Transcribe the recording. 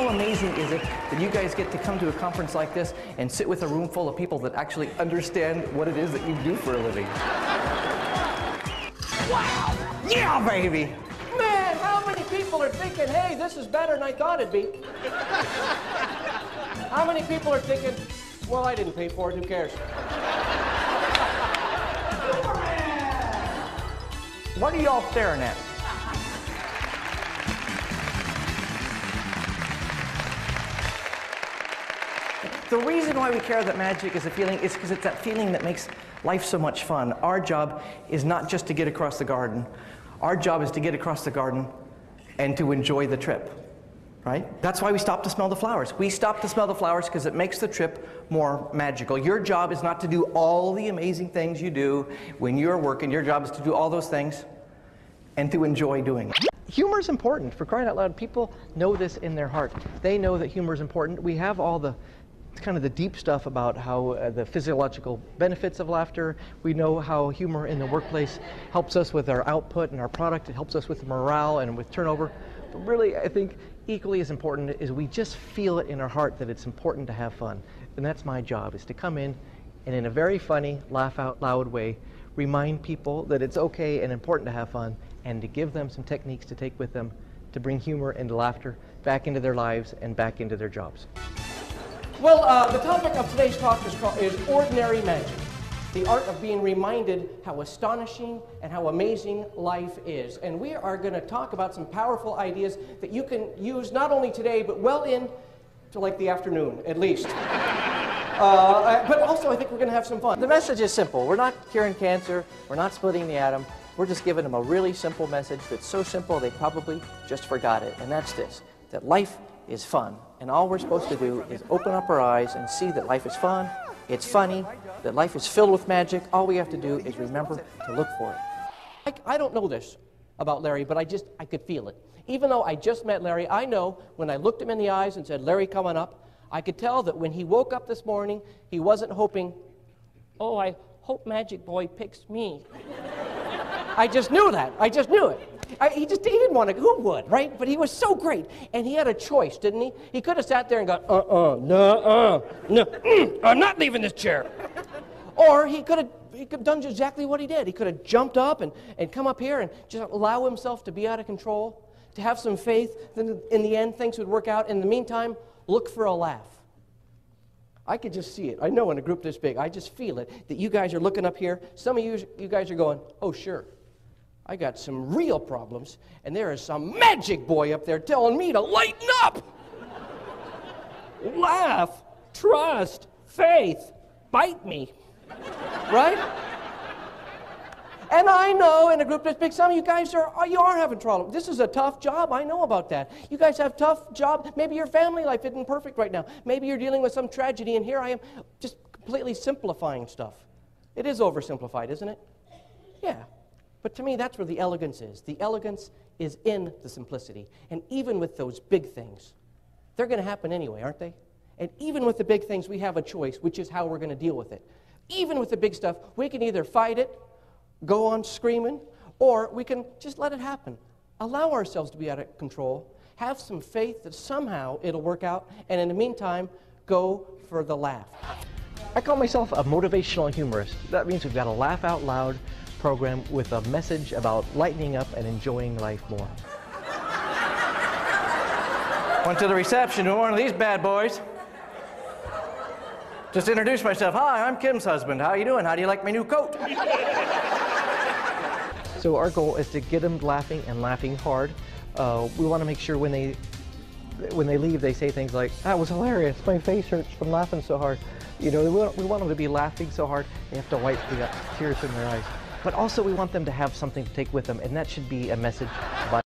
how amazing is it that you guys get to come to a conference like this and sit with a room full of people that actually understand what it is that you do for a living? Wow! Yeah, baby! Man, how many people are thinking, hey, this is better than I thought it'd be? How many people are thinking, well, I didn't pay for it, who cares? What are y'all staring at? The reason why we care that magic is a feeling is because it's that feeling that makes life so much fun. Our job is not just to get across the garden. Our job is to get across the garden and to enjoy the trip, right? That's why we stop to smell the flowers. We stop to smell the flowers because it makes the trip more magical. Your job is not to do all the amazing things you do when you're working. Your job is to do all those things and to enjoy doing it. Humor is important, for crying out loud. People know this in their heart. They know that humor is important. We have all the kind of the deep stuff about how the physiological benefits of laughter. We know how humor in the workplace helps us with our output and our product. It helps us with morale and with turnover. But really, I think equally as important is we just feel it in our heart that it's important to have fun. And that's my job, is to come in and in a very funny, laugh out loud way, remind people that it's okay and important to have fun, and to give them some techniques to take with them to bring humor and laughter back into their lives and back into their jobs. Well, the topic of today's talk is ordinary magic, the art of being reminded how astonishing and how amazing life is. And we are going to talk about some powerful ideas that you can use not only today, but well into like the afternoon, at least. But also, I think we're going to have some fun. The message is simple. We're not curing cancer. We're not splitting the atom. We're just giving them a really simple message that's so simple they probably just forgot it. And that's this, that life is fun. And all we're supposed to do is open up our eyes and see that life is fun, it's funny, that life is filled with magic. All we have to do is remember to look for it. I don't know this about Larry, but I could feel it. Even though I just met Larry, I know when I looked him in the eyes and said, Larry, come on up, I could tell that when he woke up this morning, he wasn't hoping, oh, I hope Magic Boy picks me. I just knew that. I just knew it. He didn't want to, who would, right? But he was so great. And he had a choice, didn't he? He could have sat there and gone, no, I'm not leaving this chair. Or he could have done exactly what he did. He could have jumped up and come up here and just allow himself to be out of control, to have some faith that in the end things would work out. In the meantime, look for a laugh. I could just see it. I know in a group this big, I just feel it, that you guys are looking up here. Some of you guys are going, oh, sure. I got some real problems, and there is some magic boy up there telling me to lighten up. Laugh, trust, faith, bite me, right? And I know in a group this big, some of you guys are having trouble. This is a tough job, I know about that. You guys have tough jobs. Maybe your family life isn't perfect right now. Maybe you're dealing with some tragedy, and here I am just completely simplifying stuff. It is oversimplified, isn't it? Yeah. But to me, that's where the elegance is. The elegance is in the simplicity. And even with those big things, they're going to happen anyway, aren't they? And even with the big things, we have a choice, which is how we're going to deal with it. Even with the big stuff, we can either fight it, go on screaming, or we can just let it happen. Allow ourselves to be out of control. Have some faith that somehow it'll work out. And in the meantime, go for the laugh. I call myself a motivational humorist. That means we've got a laugh out loud program with a message about lightening up and enjoying life more. Went to the reception with one of these bad boys. Just introduced myself. Hi, I'm Kim's husband. How you doing? How do you like my new coat? So our goal is to get them laughing and laughing hard. We want to make sure when they leave, they say things like, that was hilarious. My face hurts from laughing so hard. You know, we want them to be laughing so hard, they have to wipe the tears from their eyes. But also we want them to have something to take with them, and that should be a message about